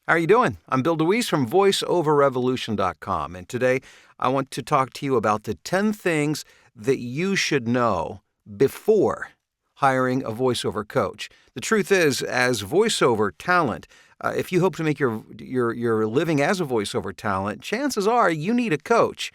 How are you doing? I'm Bill DeWeese from VoiceOverRevolution.com, and today I want to talk to you about the 10 things that you should know before hiring a voiceover coach. The truth is, as voiceover talent, if you hope to make your living as a voiceover talent, chances are you need a coach,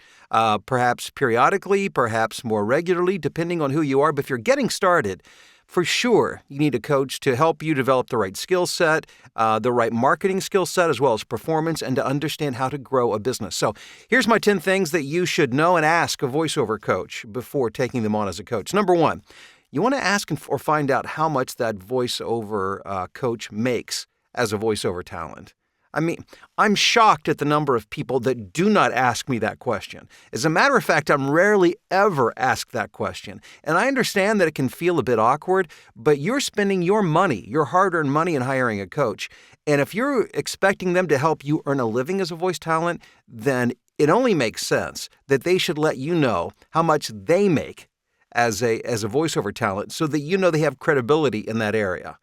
perhaps periodically, perhaps more regularly, depending on who you are. But if you're getting started, for sure, you need a coach to help you develop the right skill set, the right marketing skill set, as well as performance, and to understand how to grow a business. So here's my 10 things that you should know and ask a voiceover coach before taking them on as a coach. Number one, you want to ask or find out how much that voiceover coach makes as a voiceover talent. I mean, I'm shocked at the number of people that do not ask me that question. As a matter of fact, I'm rarely ever asked that question. And I understand that it can feel a bit awkward, but you're spending your money, your hard-earned money in hiring a coach. And if you're expecting them to help you earn a living as a voice talent, then it only makes sense that they should let you know how much they make as a voiceover talent so that you know they have credibility in that area.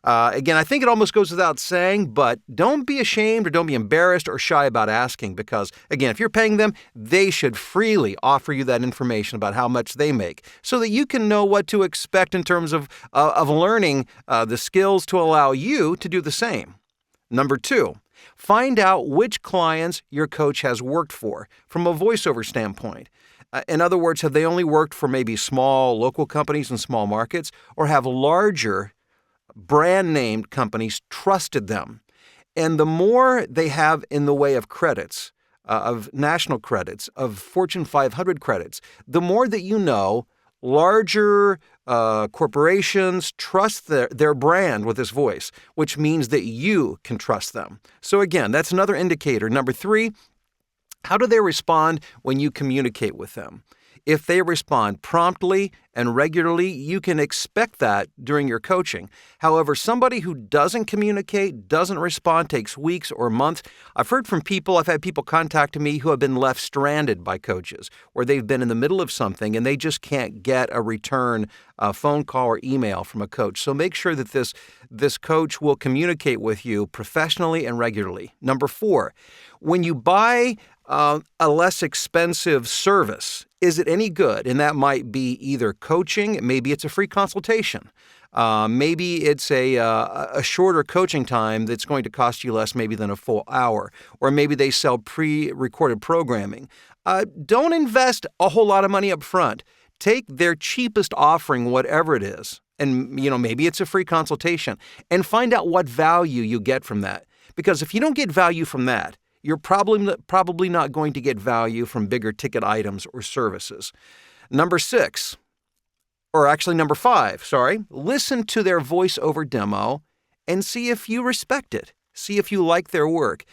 Again, I think it almost goes without saying, but don't be ashamed or don't be embarrassed or shy about asking because, again, if you're paying them, they should freely offer you that information about how much they make so that you can know what to expect in terms of learning the skills to allow you to do the same. Number two, find out which clients your coach has worked for from a voiceover standpoint. In other words, have they only worked for maybe small local companies in small markets or have larger brand-named companies trusted them? And the more they have in the way of credits, of national credits, of Fortune 500 credits, the more that you know larger corporations trust their brand with this voice, which means that you can trust them. So again, that's another indicator. Number three, how do they respond when you communicate with them? If they respond promptly and regularly, you can expect that during your coaching. However, somebody who doesn't communicate, doesn't respond, takes weeks or months. I've had people contact me who have been left stranded by coaches, where they've been in the middle of something and they just can't get a return phone call or email from a coach. So make sure that this coach will communicate with you professionally and regularly. Number four, when you buy a less expensive service, is it any good? And that might be either coaching, maybe it's a free consultation. Maybe it's a shorter coaching time that's going to cost you less maybe than a full hour. Or maybe they sell pre-recorded programming. Don't invest a whole lot of money up front. Take their cheapest offering, whatever it is, and maybe it's a free consultation, and find out what value you get from that. Because if you don't get value from that, you're probably not going to get value from bigger ticket items or services. Number five, listen to their voiceover demo and see if you respect it. See if you like their work.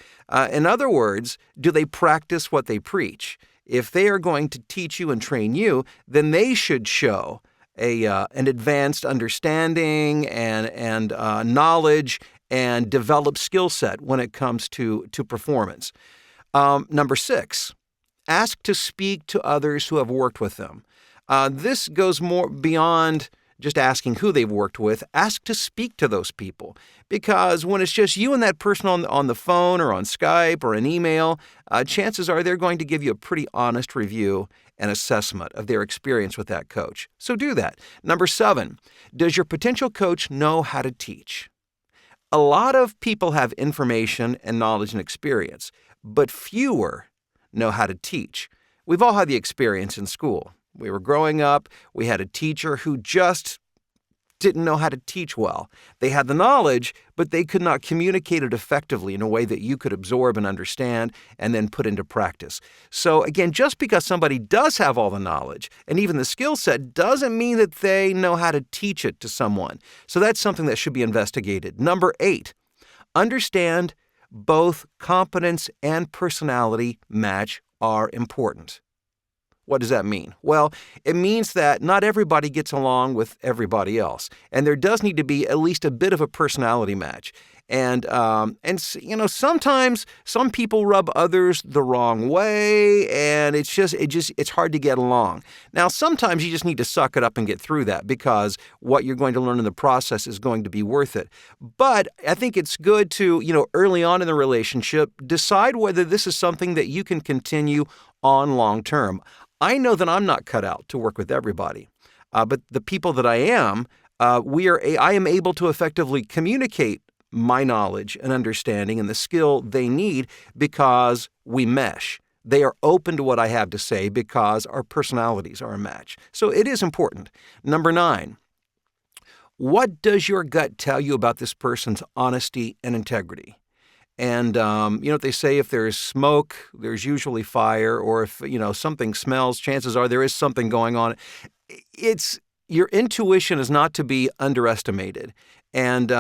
In other words, do they practice what they preach? If they are going to teach you and train you, then they should show an advanced understanding and knowledge and develop skill set when it comes to performance. Number six, ask to speak to others who have worked with them. This goes more beyond just asking who they've worked with. Ask to speak to those people because when it's just you and that person on the phone or on Skype or an email, chances are they're going to give you a pretty honest review and assessment of their experience with that coach. So do that. Number seven, does your potential coach know how to teach? A lot of people have information and knowledge and experience, but fewer know how to teach. We've all had the experience in school. We were growing up, we had a teacher who just didn't know how to teach well. They had the knowledge, but they could not communicate it effectively in a way that you could absorb and understand and then put into practice. So again, just because somebody does have all the knowledge and even the skill set doesn't mean that they know how to teach it to someone. So that's something that should be investigated. Number 8, understand both competence and personality match are important. What does that mean? Well, it means that not everybody gets along with everybody else, and there does need to be at least a bit of a personality match. Sometimes some people rub others the wrong way, and it's hard to get along. Now, sometimes you just need to suck it up and get through that, because what you're going to learn in the process is going to be worth it. But I think it's good to, early on in the relationship, decide whether this is something that you can continue on long term. I know that I'm not cut out to work with everybody, but the people that I am, I am able to effectively communicate my knowledge and understanding and the skill they need because we mesh. They are open to what I have to say because our personalities are a match. So it is important. Number 9, what does your gut tell you about this person's honesty and integrity? And you know what they say, if there's smoke, there's usually fire, or if, something smells, chances are there is something going on. Your intuition is not to be underestimated. And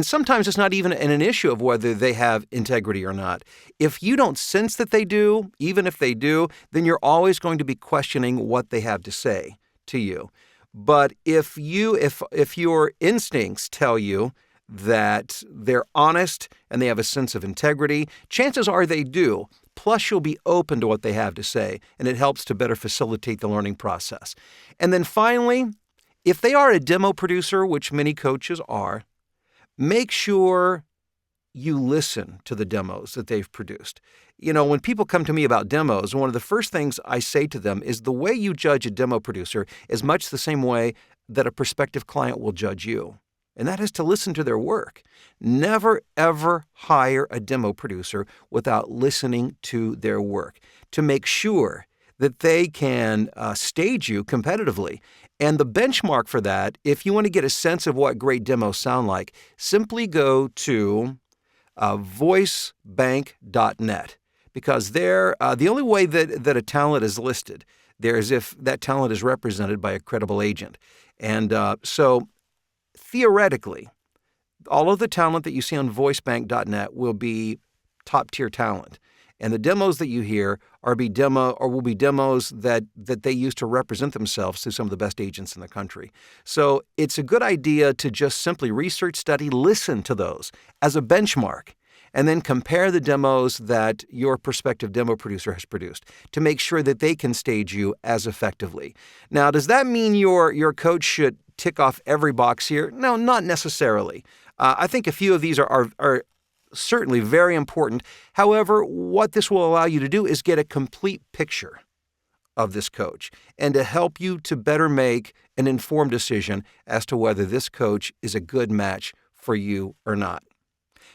sometimes it's not even an issue of whether they have integrity or not. If you don't sense that they do, even if they do, then you're always going to be questioning what they have to say to you. But if your instincts tell you that they're honest and they have a sense of integrity, chances are they do. Plus, you'll be open to what they have to say, and it helps to better facilitate the learning process. And then finally, if they are a demo producer, which many coaches are, make sure you listen to the demos that they've produced. When people come to me about demos, one of the first things I say to them is the way you judge a demo producer is much the same way that a prospective client will judge you. And that is to listen to their work. Never, ever hire a demo producer without listening to their work to make sure that they can stage you competitively. And the benchmark for that, if you want to get a sense of what great demos sound like, simply go to voicebank.net, because they're the only way that a talent is listed there is if that talent is represented by a credible agent. And so theoretically, all of the talent that you see on voicebank.net will be top-tier talent. And the demos that you hear will be demos that they use to represent themselves to some of the best agents in the country. So it's a good idea to just simply research, study, listen to those as a benchmark, and then compare the demos that your prospective demo producer has produced to make sure that they can stage you as effectively. Now, does that mean your coach should tick off every box here? No, not necessarily. I think a few of these are certainly very important. However, what this will allow you to do is get a complete picture of this coach and to help you to better make an informed decision as to whether this coach is a good match for you or not.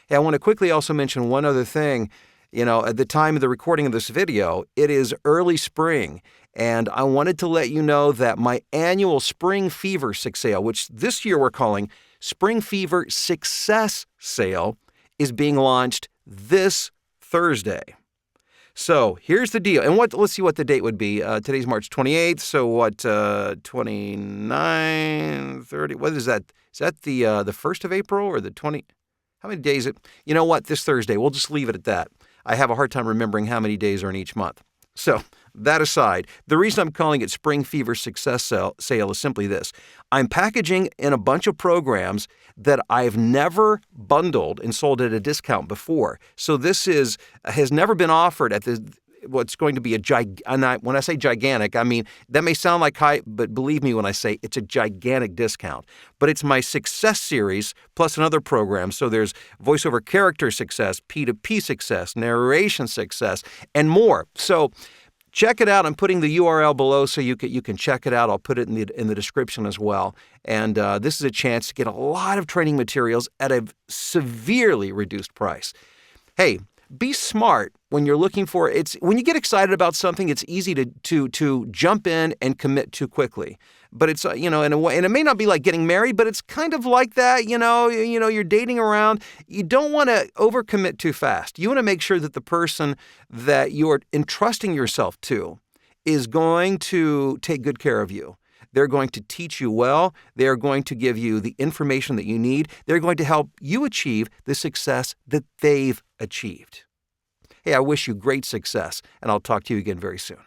Hey, I want to quickly also mention one other thing. At the time of the recording of this video, it is early spring, and I wanted to let you know that my annual Spring Fever sale, which this year we're calling Spring Fever Success Sale, is being launched this Thursday. So here's the deal. And let's see what the date would be. Today's March 28th. So 29, 30, what is that? Is that the 1st of April or the 20? How many days? You know what? This Thursday. We'll just leave it at that. I have a hard time remembering how many days are in each month. So that aside, the reason I'm calling it Spring Fever Success Sale is simply this. I'm packaging in a bunch of programs that I've never bundled and sold at a discount before. So this has never been offered at what's going to be when I say gigantic, I mean, that may sound like high, but believe me when I say it's a gigantic discount. But it's my Success Series plus another program. So there's voiceover character success, P2P success, narration success, and more. So check it out. I'm putting the URL below so you can check it out. I'll put it in the description as well. And this is a chance to get a lot of training materials at a severely reduced price. Hey, be smart when you're looking for it. When you get excited about something, it's easy to jump in and commit too quickly. But it's in a way, and it may not be like getting married, but it's kind of like that. You're dating around. You don't want to overcommit too fast. You want to make sure that the person that you're entrusting yourself to is going to take good care of you. They're going to teach you well. They're going to give you the information that you need. They're going to help you achieve the success that they've achieved. Hey, I wish you great success, and I'll talk to you again very soon.